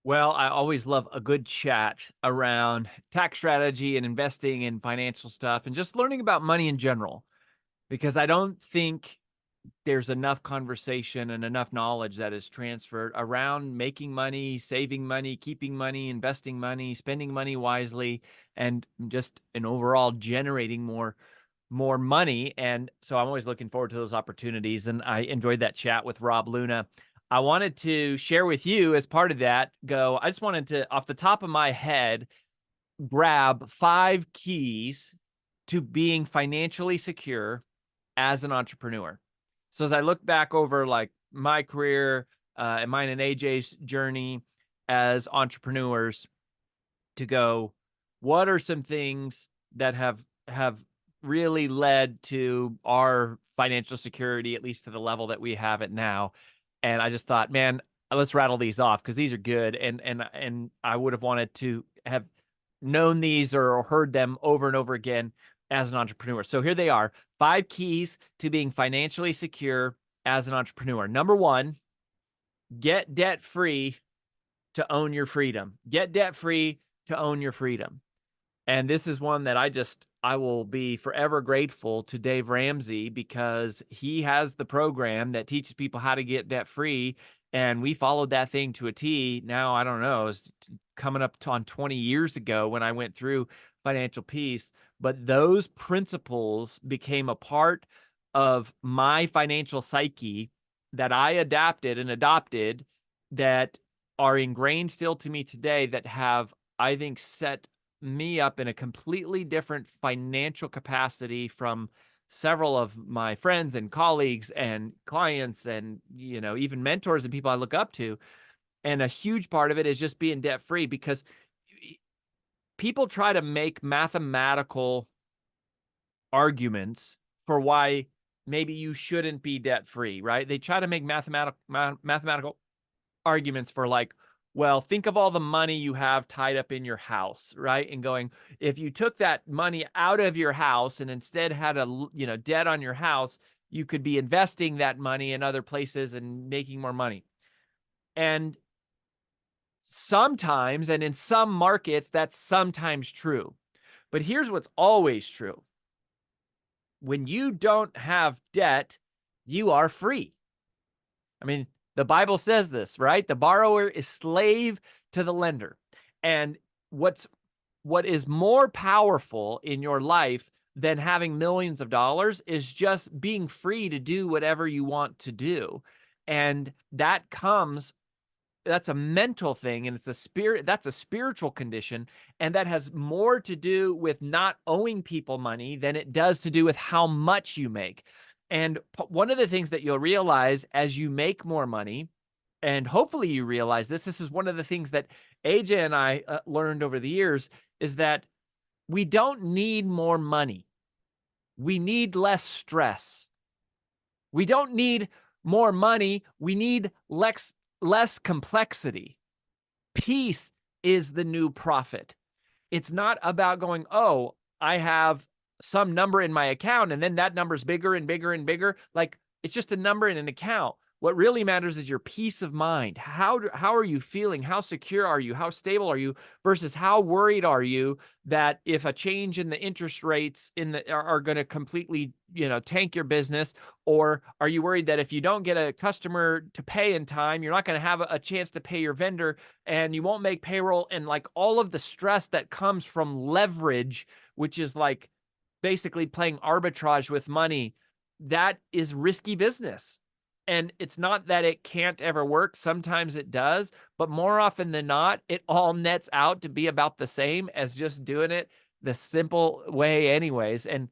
Well, I always love a good chat around tax strategy and investing in financial stuff and just learning about money in general, because I don't think there's enough conversation and enough knowledge that is transferred around making money, saving money, keeping money, investing money, spending money wisely, and just an overall generating more money. And so I'm always looking forward to those opportunities. And I enjoyed that chat with Rob Luna. I wanted to share with you as part of that, I just wanted to, off the top of my head, grab 5 keys to being financially secure as an entrepreneur. So as I look back over like my career and mine and AJ's journey as entrepreneurs, to go, what are some things that have really led to our financial security, at least to the level that we have it now? And I just thought, man, let's rattle these off because these are good, and I would have wanted to have known these or heard them over and over again as an entrepreneur. So here they are: 5 keys to being financially secure as an entrepreneur. Number one, get debt free to own your freedom. Get debt free to own your freedom. And this is one that I will be forever grateful to Dave Ramsey, because he has the program that teaches people how to get debt free. And we followed that thing to a T. Now, I don't know, it's coming up on 20 years ago when I went through financial peace. But those principles became a part of my financial psyche that I adapted and adopted, that are ingrained still to me today, that have, I think, set me up in a completely different financial capacity from several of my friends and colleagues and clients and, even mentors and people I look up to. And a huge part of it is just being debt free, because people try to make mathematical arguments for why maybe you shouldn't be debt free, right? They try to make mathematical arguments for, like, well, think of all the money you have tied up in your house, right? And going, if you took that money out of your house and instead had debt on your house, you could be investing that money in other places and making more money. And sometimes, and in some markets, that's sometimes true. But here's what's always true: when you don't have debt, you are free. I mean, the Bible says this, right? The borrower is slave to the lender. And what is more powerful in your life than having millions of dollars is just being free to do whatever you want to do. And that's a mental thing, and that's a spiritual condition. And that has more to do with not owing people money than it does to do with how much you make. And one of the things that you'll realize as you make more money, and hopefully you realize this is one of the things that AJ and I learned over the years, is that we don't need more money. We need less stress. We don't need more money. We need less complexity. Peace is the new profit. It's not about going, oh, I have some number in my account and then that number's bigger and bigger and bigger. Like, it's just a number in an account. What really matters is your peace of mind. How are you feeling? How secure are you? How stable are you? Versus how worried are you that if a change in the interest rates are going to completely, tank your business? Or are you worried that if you don't get a customer to pay in time, you're not going to have a chance to pay your vendor and you won't make payroll? And like all of the stress that comes from leverage, which is like basically playing arbitrage with money, that is risky business. And it's not that it can't ever work. Sometimes it does, but more often than not, it all nets out to be about the same as just doing it the simple way anyways. And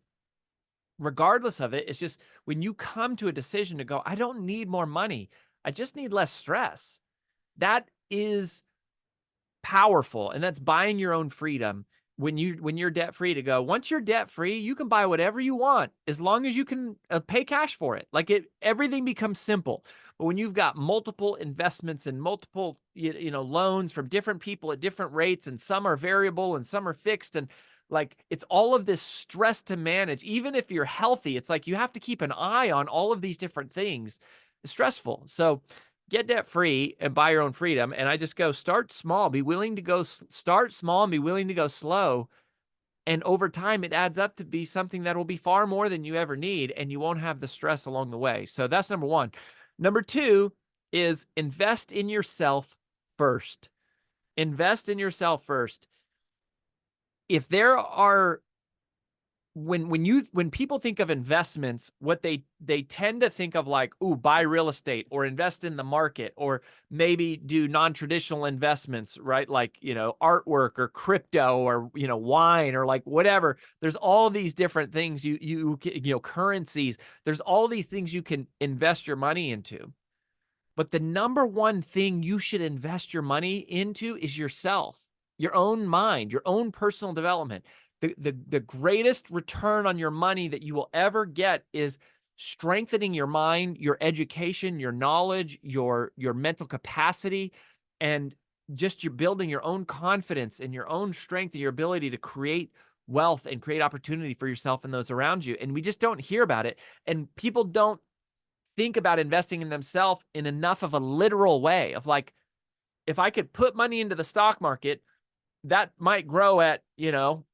regardless of it, it's just when you come to a decision to go, I don't need more money, I just need less stress. That is powerful, and that's buying your own freedom. When you're debt free, to go, once you're debt free, you can buy whatever you want as long as you can pay cash for it. Like, everything becomes simple. But when you've got multiple investments and multiple loans from different people at different rates, and some are variable and some are fixed, and like, it's all of this stress to manage. Even if you're healthy, it's like you have to keep an eye on all of these different things. It's stressful. So get debt free and buy your own freedom. And I just go start small, be willing to go start small and be willing to go slow. And over time, it adds up to be something that will be far more than you ever need, and you won't have the stress along the way. So that's number one. Number two is invest in yourself first. Invest in yourself first. If there are when people think of investments, what they tend to think of like, ooh, buy real estate or invest in the market or maybe do non-traditional investments, right? Like, artwork or crypto or, wine or like whatever. There's all these different things currencies. There's all these things you can invest your money into. But the number one thing you should invest your money into is yourself, your own mind, your own personal development. The greatest return on your money that you will ever get is strengthening your mind, your education, your knowledge, your mental capacity, and just you're building your own confidence and your own strength and your ability to create wealth and create opportunity for yourself and those around you. And we just don't hear about it. And people don't think about investing in themselves in enough of a literal way of like, if I could put money into the stock market, that might grow at,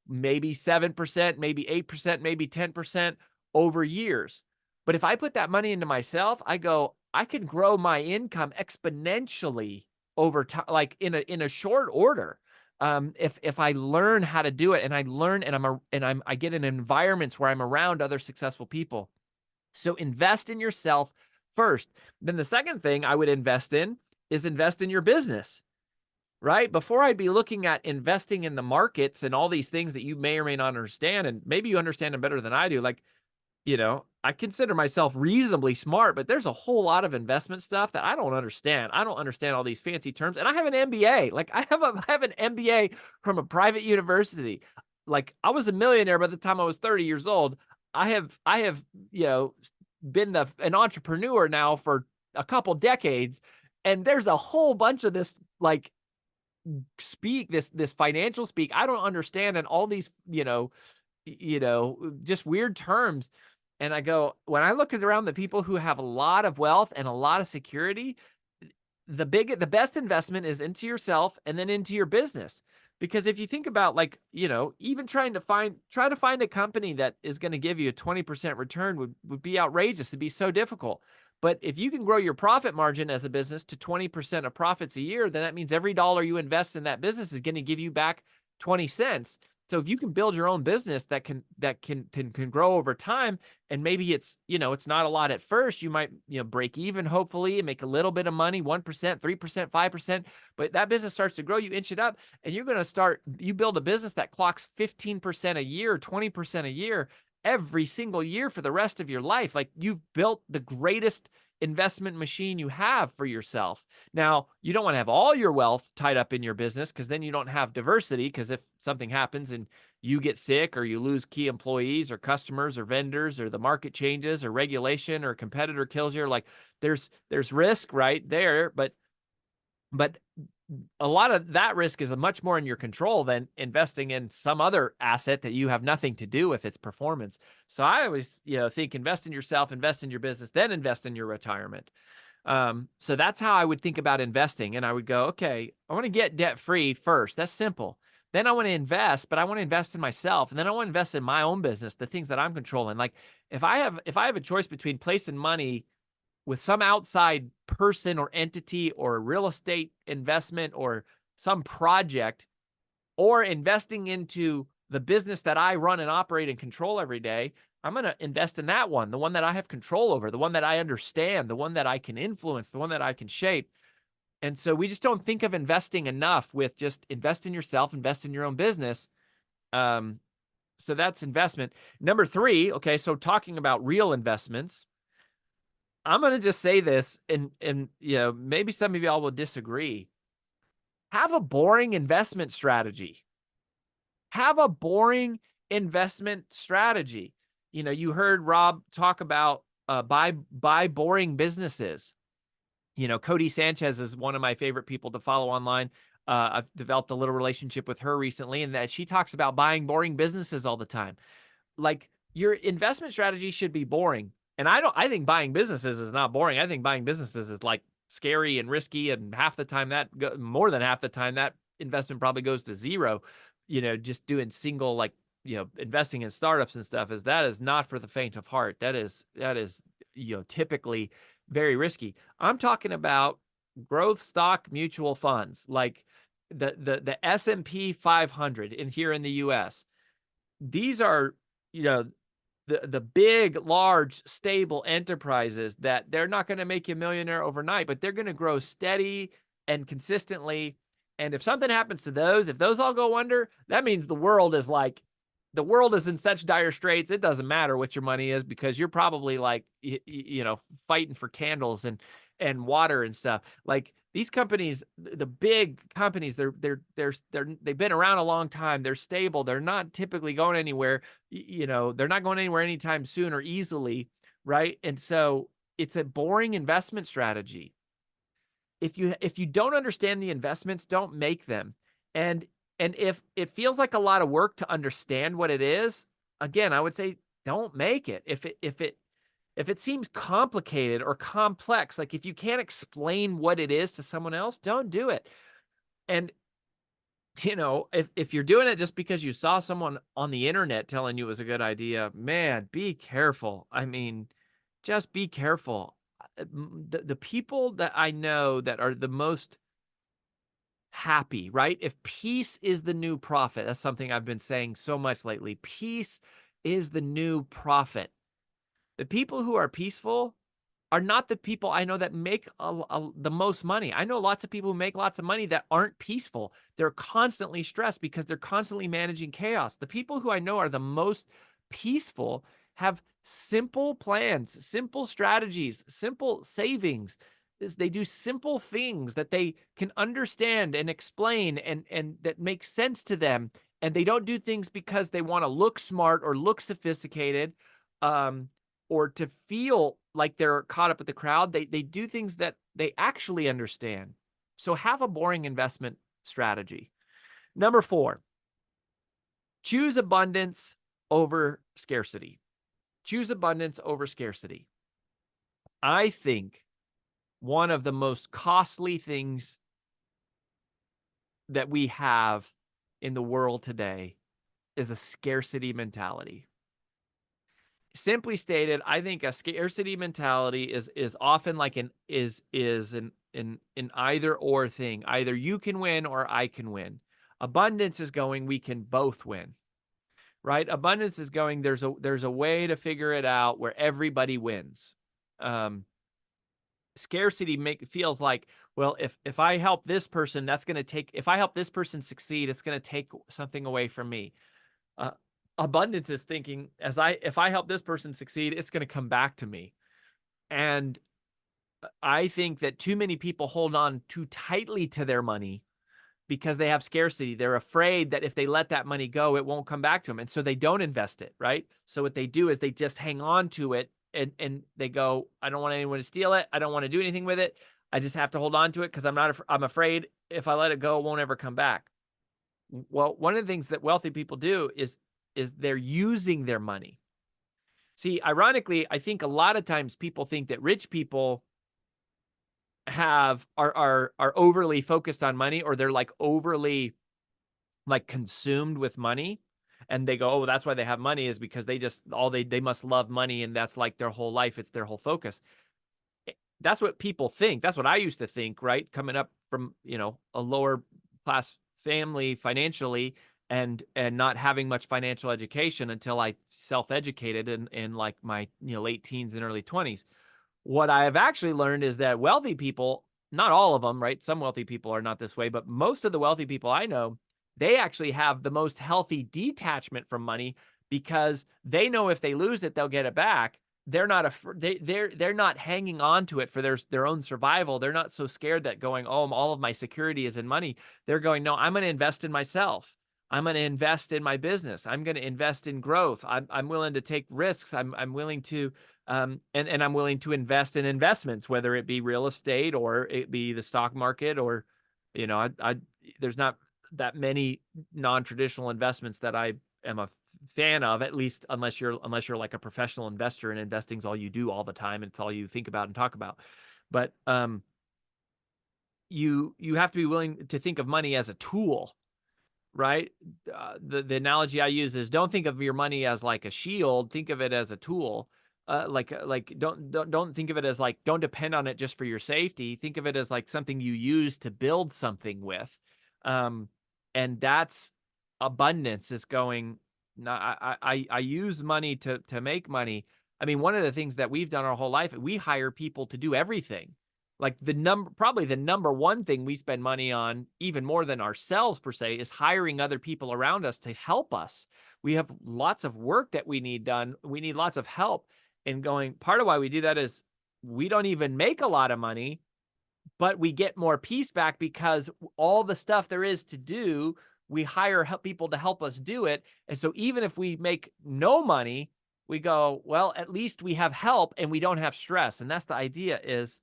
maybe 7%, maybe 8%, maybe 10% over years. But if I put that money into myself, I can grow my income exponentially over time, like in a short order. If I learn how to do it and I learn and I get in environments where I'm around other successful people. So invest in yourself first. Then the second thing I would invest in is invest in your business, right? Before I'd be looking at investing in the markets and all these things that you may or may not understand, and maybe you understand them better than I do. Like, I consider myself reasonably smart, but there's a whole lot of investment stuff that I don't understand. I don't understand all these fancy terms, and I have an MBA. Like I have an MBA from a private university. Like I was a millionaire by the time I was 30 years old. I have been an entrepreneur now for a couple decades, and there's a whole bunch of this like this financial speak I don't understand, and all these just weird terms. And I go, when I look around the people who have a lot of wealth and a lot of security, the best investment is into yourself and then into your business. Because if you think about like, even try to find a company that is going to give you a 20% return would be outrageous. It'd be so difficult. But if you can grow your profit margin as a business to 20% of profits a year, then that means every dollar you invest in that business is going to give you back 20 cents. So if you can build your own business that can grow over time, and maybe it's not a lot at first, you might break even hopefully and make a little bit of money, 1%, 3%, 5%, but that business starts to grow, you inch it up, and you build a business that clocks 15% a year, 20% a year every single year for the rest of your life. Like you've built the greatest investment machine you have for yourself. Now, you don't want to have all your wealth tied up in your business because then you don't have diversity, because if something happens and you get sick or you lose key employees or customers or vendors or the market changes or regulation or a competitor kills you, like there's risk right there, but a lot of that risk is much more in your control than investing in some other asset that you have nothing to do with its performance. So I always, think invest in yourself, invest in your business, then invest in your retirement. So that's how I would think about investing. And I would go, okay, I want to get debt free first. That's simple. Then I want to invest, but I want to invest in myself. And then I want to invest in my own business, the things that I'm controlling. Like if I have a choice between placing money with some outside person or entity or a real estate investment or some project, or investing into the business that I run and operate and control every day, I'm going to invest in that one, the one that I have control over, the one that I understand, the one that I can influence, the one that I can shape. And so we just don't think of investing enough with just invest in yourself, invest in your own business. So that's investment. Number three, okay, so talking about real investments, I'm going to just say this, and maybe some of y'all will disagree. Have a boring investment strategy. Have a boring investment strategy. You heard Rob talk about buy boring businesses. Cody Sanchez is one of my favorite people to follow online. I've developed a little relationship with her recently, and that she talks about buying boring businesses all the time. Like your investment strategy should be boring. And I think buying businesses is not boring. I think buying businesses is like scary and risky, and half the time more than half the time that investment probably goes to zero, just doing single, like, investing in startups and stuff, that is not for the faint of heart. That is typically very risky. I'm talking about growth stock mutual funds, like the S&P 500 here in the US. These are, the big, large, stable enterprises that they're not going to make you a millionaire overnight, but they're going to grow steady and consistently. And if something happens to those, if those all go under, that means the world is in such dire straits. It doesn't matter what your money is, because you're probably like, fighting for candles and water and stuff. Like, these companies, the big companies, they've been around a long time. They're stable. They're not typically going anywhere. They're not going anywhere anytime soon or easily, right? And so it's a boring investment strategy. If you don't understand the investments, don't make them. And if it feels like a lot of work to understand what it is, again, I would say don't make it. If it seems complicated or complex, like if you can't explain what it is to someone else, don't do it. And, if you're doing it just because you saw someone on the internet telling you it was a good idea, man, be careful. I mean, just be careful. The people that I know that are the most happy, right? If peace is the new profit, that's something I've been saying so much lately. Peace is the new profit. The people who are peaceful are not the people I know that make the most money. I know lots of people who make lots of money that aren't peaceful. They're constantly stressed because they're constantly managing chaos. The people who I know are the most peaceful have simple plans, simple strategies, simple savings. They do simple things that they can understand and explain, and that make sense to them. And they don't do things because they want to look smart or look sophisticated, or to feel like they're caught up with the crowd. They do things that they actually understand. So have a boring investment strategy. Number 4, choose abundance over scarcity. Choose abundance over scarcity. I think one of the most costly things that we have in the world today is a scarcity mentality. Simply stated, I think a scarcity mentality is often like an either or thing. Either you can win or I can win. Abundance is going, we can both win. Right? Abundance is going, there's a way to figure it out where everybody wins. Scarcity feels like, well, if I help this person, if I help this person succeed, it's going to take something away from me. Abundance is thinking, if I help this person succeed, it's going to come back to me. And I think that too many people hold on too tightly to their money because they have scarcity. They're afraid that if they let that money go, it won't come back to them. And so they don't invest it, right? So what they do is they just hang on to it, and they go, I don't want anyone to steal it. I don't want to do anything with it. I just have to hold on to it because I'm afraid if I let it go, it won't ever come back. Well, one of the things that wealthy people do is they're using their money. See, ironically, I think a lot of times people think that rich people are overly focused on money, or they're like overly like consumed with money, and they go, oh, that's why they have money, is because they must love money, and that's like their whole life. It's their whole focus. That's what people think. That's what I used to think, right? Coming up from, a lower class family financially, and not having much financial education until I self-educated in like my late teens and early 20s. What I have actually learned is that wealthy people, not all of them, right? Some wealthy people are not this way, but most of the wealthy people I know, they actually have the most healthy detachment from money, because they know if they lose it, they'll get it back. They're not they're not hanging on to it for their own survival. They're not so scared that going, oh, all of my security is in money. They're going, no, I'm going to invest in myself. I'm going to invest in my business. I'm going to invest in growth. I'm willing to take risks. I'm willing to, and I'm willing to invest in investments, whether it be real estate or it be the stock market, or, there's not that many non-traditional investments that I am a fan of, at least unless you're like a professional investor and investing's all you do all the time and it's all you think about and talk about. But you have to be willing to think of money as a tool, right? The analogy I use is, don't think of your money as like a shield. Think of it as a tool. Don't think of it as like, don't depend on it just for your safety. Think of it as like something you use to build something with. Um, and that's abundance, is going. No, I use money to make money. I mean, one of the things that we've done our whole life, we hire people to do everything. Like probably the number one thing we spend money on, even more than ourselves per se, is hiring other people around us to help us. We have lots of work that we need done. We need lots of help. And going, part of why we do that is we don't even make a lot of money, but we get more peace back because all the stuff there is to do, we hire people to help us do it. And so even if we make no money, we go, well, at least we have help and we don't have stress. And that's the idea, is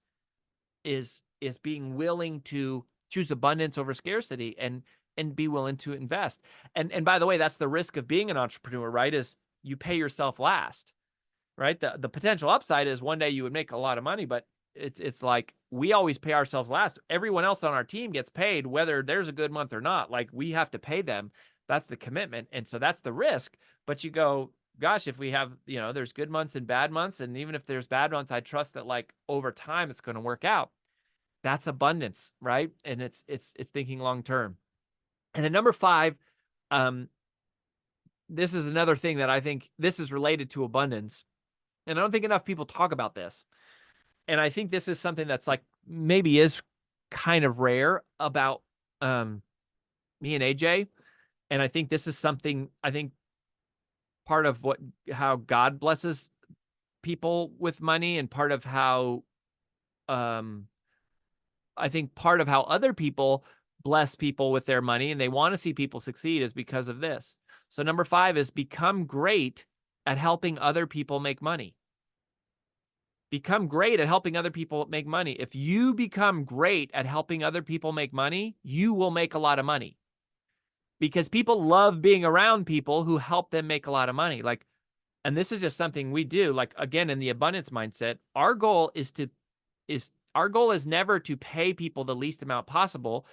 being willing to choose abundance over scarcity, and be willing to invest. And by the way, that's the risk of being an entrepreneur, right? Is you pay yourself last, right? The potential upside is one day you would make a lot of money, but it's like we always pay ourselves last. Everyone else on our team gets paid whether there's a good month or not. Like, we have to pay them. That's the commitment. And so that's the risk. But you go, gosh, if we have, there's good months and bad months, and even if there's bad months, I trust that like over time it's going to work out. That's abundance, right? And it's thinking long term. And then number 5, this is another thing that I think this is related to abundance. And I don't think enough people talk about this. And I think this is something that's like maybe is kind of rare about me and AJ. And I think this is something, I think part of how God blesses people with money, and part of how I think part of how other people bless people with their money and they want to see people succeed is because of this. So number 5 is become great at helping other people make money. Become great at helping other people make money. If you become great at helping other people make money, you will make a lot of money, because people love being around people who help them make a lot of money. Like, and this is just something we do. Like, again, in the abundance mindset, our goal is never to pay people the least amount possible.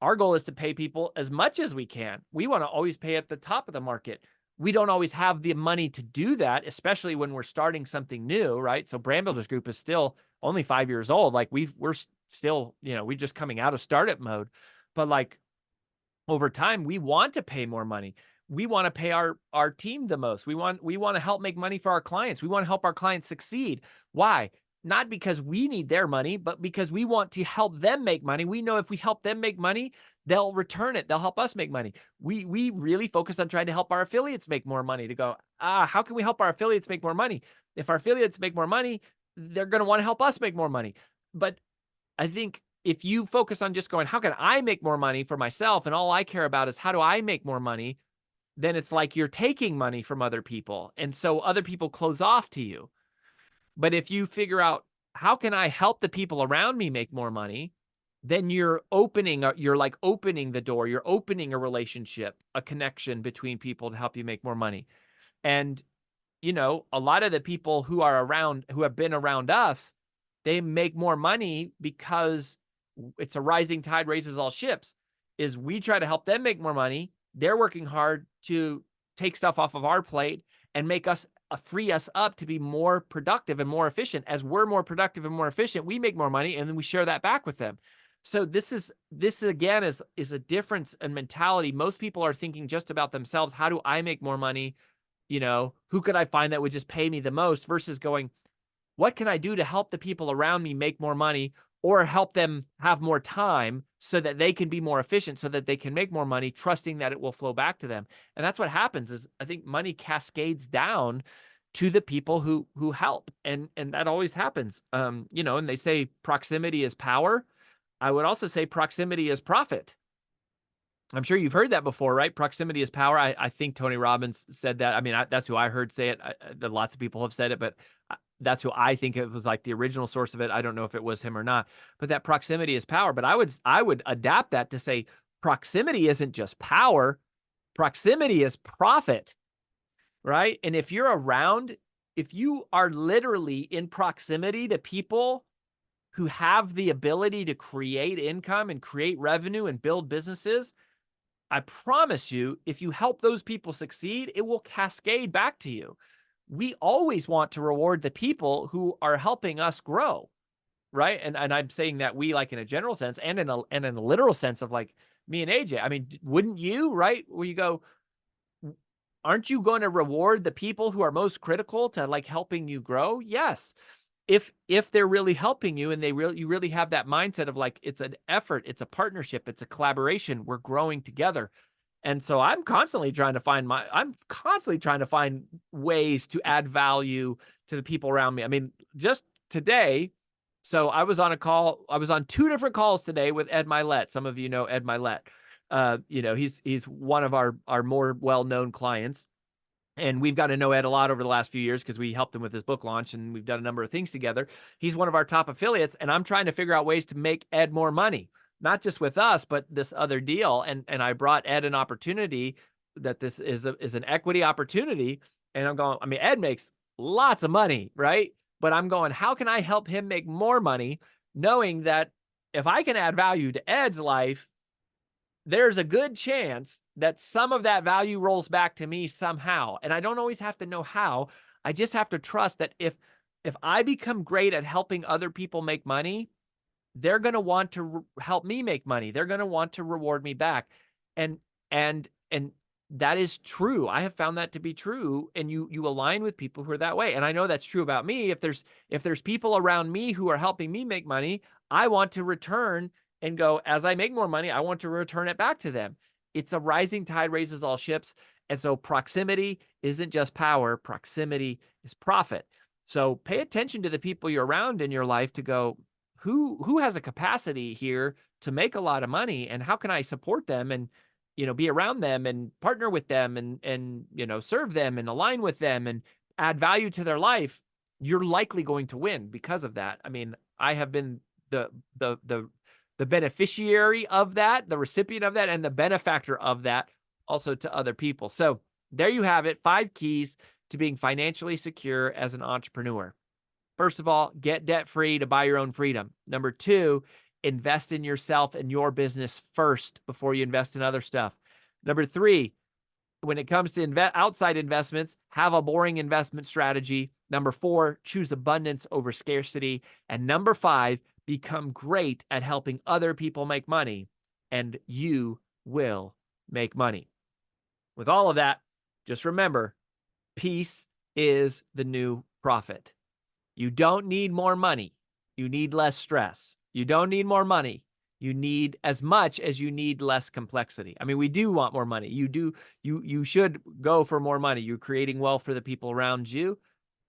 Our goal is to pay people as much as we can. We want to always pay at the top of the market. We don't always have the money to do that, especially when we're starting something new, right? So Brand Builders Group is still only 5 years old. Like, we're still, we're just coming out of startup mode. But like, over time, we want to pay more money. We want to pay our team the most. We want to help make money for our clients. We want to help our clients succeed. Why? Not because we need their money, but because we want to help them make money. We know if we help them make money, they'll return it. They'll help us make money. We really focus on trying to help our affiliates make more money, to go, how can we help our affiliates make more money? If our affiliates make more money, they're going to want to help us make more money. But I think if you focus on just going, how can I make more money for myself? And all I care about is how do I make more money? Then it's like you're taking money from other people. And so other people close off to you. But if you figure out, how can I help the people around me make more money? Then you're like opening the door. You're opening a relationship, a connection between people to help you make more money. And, a lot of the people who have been around us, they make more money because it's a rising tide raises all ships. Is we try to help them make more money. They're working hard to take stuff off of our plate and make us free us up to be more productive and more efficient. As we're more productive and more efficient, we make more money, and then we share that back with them. So this again is a difference in mentality. Most people are thinking just about themselves. How do I make more money? Who could I find that would just pay me the most, versus going, what can I do to help the people around me make more money, or help them have more time so that they can be more efficient, so that they can make more money, trusting that it will flow back to them. And that's what happens, is I think money cascades down to the people who help. And that always happens. And they say proximity is power. I would also say proximity is profit. I'm sure you've heard that before, right? Proximity is power. I think Tony Robbins said that. I mean, that's who I heard say it. Lots of people have said it, but that's who I think it was like the original source of it. I don't know if it was him or not, but that proximity is power. But I would adapt that to say proximity isn't just power. Proximity is profit, right? And if you are literally in proximity to people who have the ability to create income and create revenue and build businesses, I promise you, if you help those people succeed, it will cascade back to you. We always want to reward the people who are helping us grow, right? And I'm saying that we, like, in a general sense and in a literal sense of like me and AJ. I mean, wouldn't you, right? Where you go, aren't you going to reward the people who are most critical to like helping you grow? Yes. If they're really helping you and you really have that mindset of like, it's an effort, it's a partnership, it's a collaboration, we're growing together. And so I'm constantly trying to find ways to add value to the people around me. I mean, just today, so I was on two different calls today with Ed Milet. Some of you know Ed Milet. He's one of our more well-known clients. And we've got to know Ed a lot over the last few years because we helped him with his book launch and we've done a number of things together. He's one of our top affiliates, and I'm trying to figure out ways to make Ed more money, not just with us, but this other deal. And I brought Ed an opportunity that this is an equity opportunity. And I'm going, I mean, Ed makes lots of money, right? But I'm going, how can I help him make more money, knowing that if I can add value to Ed's life, there's a good chance that some of that value rolls back to me somehow. And I don't always have to know how. I just have to trust that if I become great at helping other people make money, they're going to want to help me make money. They're going to want to reward me back. And and that is true. I have found that to be true. And you align with people who are that way. And I know that's true about me. If there's people around me who are helping me make money, I want to return and go, as I make more money, I want to return it back to them. It's a rising tide raises all ships. And so proximity isn't just power. Proximity is profit. So pay attention to the people you're around in your life to go, who has a capacity here to make a lot of money, and how can I support them and, be around them and partner with them and serve them and align with them and add value to their life. You're likely going to win because of that. I mean, I have been the beneficiary of that, the recipient of that, and the benefactor of that also to other people. So there you have it. 5 keys to being financially secure as an entrepreneur. First of all, get debt-free to buy your own freedom. Number 2, invest in yourself and your business first before you invest in other stuff. Number 3, when it comes to outside investments, have a boring investment strategy. Number 4, choose abundance over scarcity. And number 5, become great at helping other people make money, and you will make money. With all of that, just remember, peace is the new profit. You don't need more money. You need less stress. You don't need more money. You need as much as you need less complexity. I mean, we do want more money. You should go for more money. You're creating wealth for the people around you.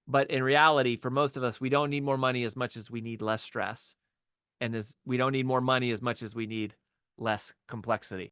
But in reality, for most of us, we don't need more money as much as we need less stress. And we don't need more money as much as we need less complexity.